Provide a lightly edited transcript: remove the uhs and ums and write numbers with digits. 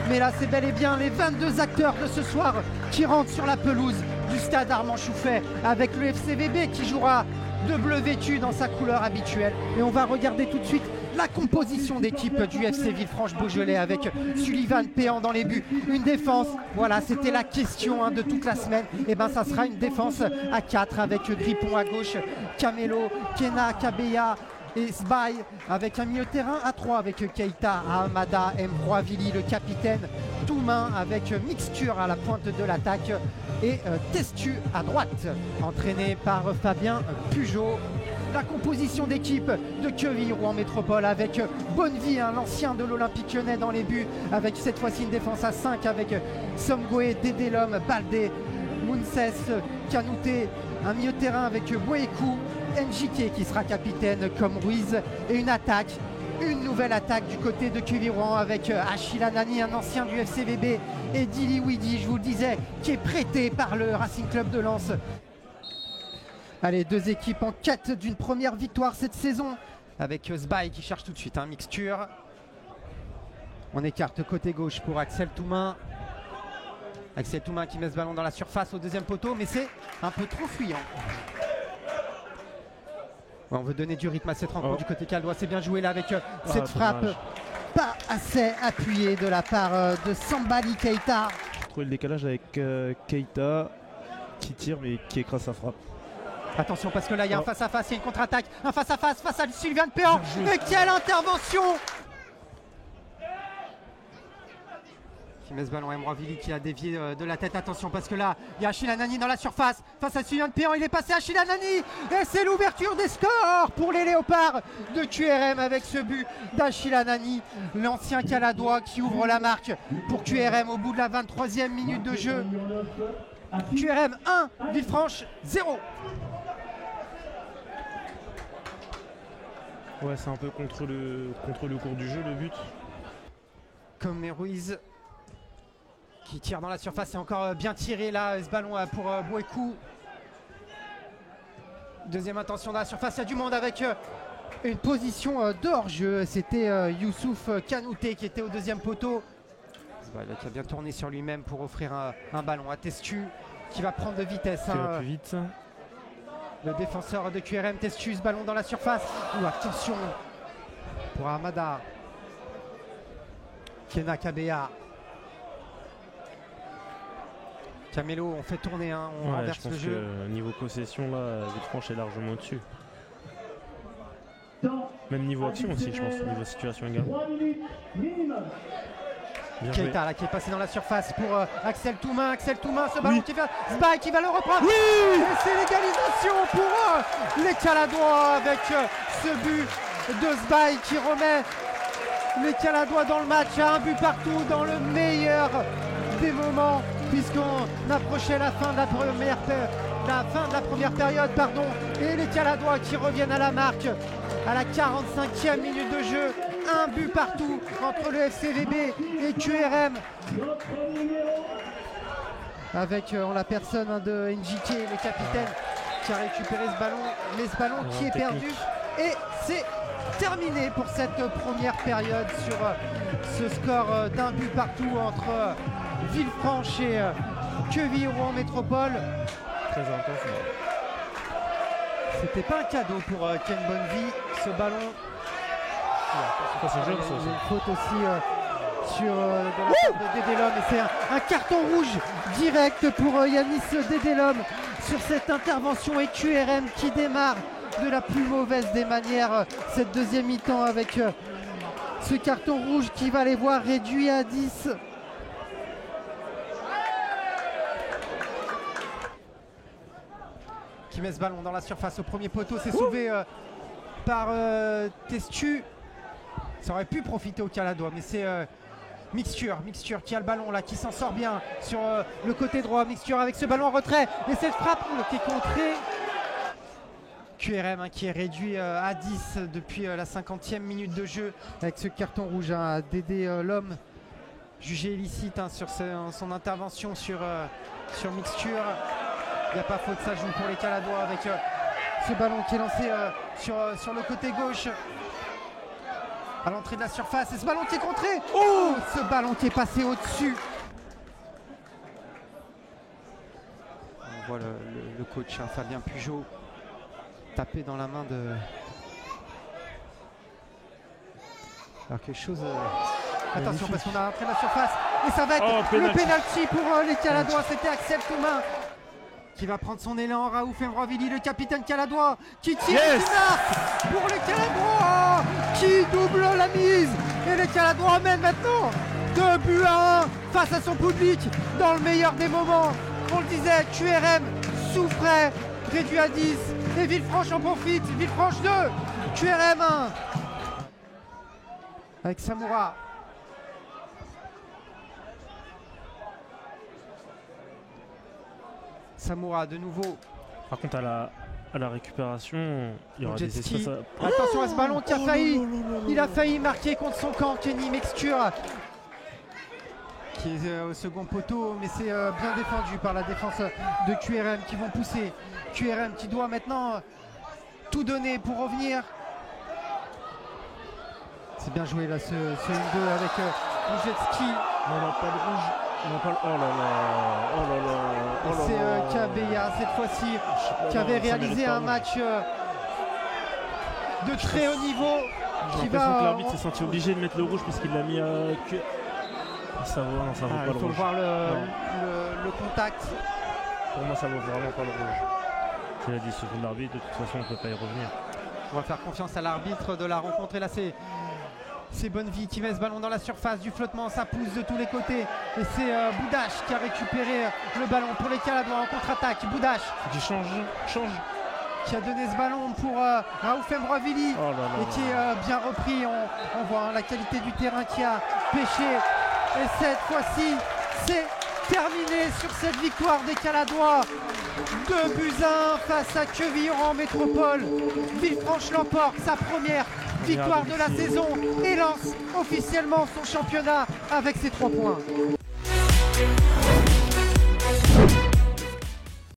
Mais là, c'est bel et bien les 22 acteurs de ce soir qui rentrent sur la pelouse du stade Armand Chouffet avec le FCVB qui jouera de bleu vêtu dans sa couleur habituelle. Et on va regarder tout de suite la composition d'équipe du FC Villefranche-Beaujolais avec Sullivan Péan dans les buts. Une défense, voilà, c'était la question de toute la semaine. Et bien ça sera une défense à 4 avec Grippon à gauche, Camelo, Kena, Kabeya et Sbaï, avec un milieu de terrain à 3 avec Keita, Hamada, Mbroavili, le capitaine, Toumain avec Mixture à la pointe de l'attaque et Testu à droite, entraîné par Fabien Pujol. La composition d'équipe de Quevilly Rouen Métropole avec Bonnevie, l'ancien de l'Olympique Lyonnais dans les buts, avec cette fois-ci une défense à 5 avec Somgoé, Dédélum, Baldé, Mounses, Kanouté, un milieu de terrain avec Boékou, Njike qui sera capitaine comme Ruiz et une nouvelle attaque du côté de Quevilly Rouen avec Achille Anani, un ancien du FCVB, et Dili Widi, je vous le disais, qui est prêté par le Racing Club de Lens. Allez, deux équipes en quête d'une première victoire cette saison avec Sbaï qui cherche tout de suite un Mixture. On écarte côté gauche pour Axel Toumain. Axel Toumain qui met ce ballon dans la surface au deuxième poteau, mais c'est un peu trop fuyant. On veut donner du rythme à cette rencontre du côté caldois. C'est bien joué là avec cette frappe pas assez appuyée de la part de Sambali Keita. Trouver le décalage avec Keita qui tire mais qui écrase sa frappe. Attention parce que là il y a un face-à-face, il y a une contre-attaque. Un face-à-face face à Sullivan Péan. Et quelle intervention! Qui met ce ballon à Mbroavili qui a dévié de la tête. Attention parce que là il y a Achille Anani dans la surface face à Sullivan Péan. Il est passé Achille Anani et c'est l'ouverture des scores pour les Léopards de QRM avec ce but d'Achille Anani, l'ancien Caladois qui ouvre la marque pour QRM au bout de la 23e minute de jeu. QRM 1, Villefranche 0. Ouais, c'est un peu contre le cours du jeu le but. Comme Ruiz qui tire dans la surface, c'est encore bien tiré là ce ballon pour Boékou. Deuxième intention dans la surface, il y a du monde avec une position de hors-jeu. C'était Youssouf Kanouté qui était au deuxième poteau. Qui a bien tourné sur lui-même pour offrir un ballon à Testu qui va prendre de vitesse. Plus vite. Le défenseur de QRM, Testu, ce ballon dans la surface. Attention pour Hamada. Kena Kabeya. Camelo, on fait tourner, on renverse le jeu. Que niveau possession, là, Villefranche est largement au-dessus. Même niveau action aussi, je pense, niveau situation également. Keita là, qui est passé dans la surface pour Axel Toumain. Axel Toumain, ce ballon qui va. Sbaï qui va le reprendre. Et c'est l'égalisation pour les Caladois avec ce but de Sbaï qui remet les Caladois dans le match à un but partout dans le meilleur des moments, puisqu'on approchait la fin de la première période, et les Caladois qui reviennent à la marque à la 45e minute de jeu. Un but partout entre le FCVB et QRM, avec en la personne de Njike, le capitaine, qui a récupéré ce ballon, mais ce ballon qui est perdu, et c'est terminé pour cette première période sur ce score d'un but partout entre Villefranche et Quevilly Rouen Métropole. Très intense. C'était pas un cadeau pour Ken Bonnevie, ce ballon. C'est jeune, ça. Une faute aussi sur de la part de Dédélum, et c'est un carton rouge direct pour Yanis Dédélum sur cette intervention, et QRM qui démarre de la plus mauvaise des manières cette deuxième mi-temps avec ce carton rouge qui va les voir réduits à 10. Qui met ce ballon dans la surface au premier poteau, c'est soulevé par Testu. Ça aurait pu profiter au Caladois, mais c'est Mixture qui a le ballon là, qui s'en sort bien sur le côté droit. Mixture avec ce ballon en retrait, et cette frappe qui est contrée. QRM qui est réduit à 10 depuis la 50e minute de jeu avec ce carton rouge à Dédé l'homme jugé illicite sur son intervention sur Mixture. Il n'y a pas faute, ça joue pour les Caladois avec ce ballon qui est lancé sur le côté gauche. à l'entrée de la surface et ce ballon qui est contré. Oh, ce ballon qui est passé au-dessus. On voit le coach Fabien Pugeot taper dans la main de... Alors quelque chose... Attention parce qu'on a l'entrée de la surface et ça va être le penalty pour les Caladois. C'était Axel Toumain qui va prendre son élan. Raouf Mvravili, le capitaine caladois, qui tire et qui marque pour les Caladois, qui double la mise. Et les Caladois mènent maintenant 2-1 face à son public dans le meilleur des moments. On le disait, QRM souffrait, réduit à 10 et Villefranche en profite. Villefranche 2, QRM 1 avec Samoura. Samoura de nouveau. Par contre à la récupération, il y aura des espaces à... Attention à ce ballon qui a failli. Il a failli marquer contre son camp. Kenny Mexture qui est au second poteau, mais c'est bien défendu par la défense de QRM qui vont pousser. QRM qui doit maintenant tout donner pour revenir. C'est bien joué là ce 1-2 avec Rougetski. Non, pas de rouge. Non, pas le... Oh là là. Oh là là. C'est Kabeya cette fois-ci qui avait réalisé un match de très haut niveau. J'ai l'impression que l'arbitre s'est senti obligé de mettre le rouge parce qu'il l'a mis à... Ça vaut pas le rouge. Il faut voir le contact. Pour moi, ça vaut vraiment pas le rouge. C'est la décision de l'arbitre, de toute façon, on ne peut pas y revenir. On va faire confiance à l'arbitre de la rencontre. Et là, c'est Bonnevie qui met ce ballon dans la surface, du flottement, ça pousse de tous les côtés. Et c'est Boudache qui a récupéré le ballon pour les Caladois en contre-attaque. Boudache qui change. Qui a donné ce ballon pour Raouf Mvravili et qui est bien repris. On voit la qualité du terrain qui a pêché. Et cette fois-ci, c'est terminé sur cette victoire des Caladois. 2-1 face à Quevillon en métropole. Villefranche l'emporte, sa première victoire de la saison et lance officiellement son championnat avec ses 3 points.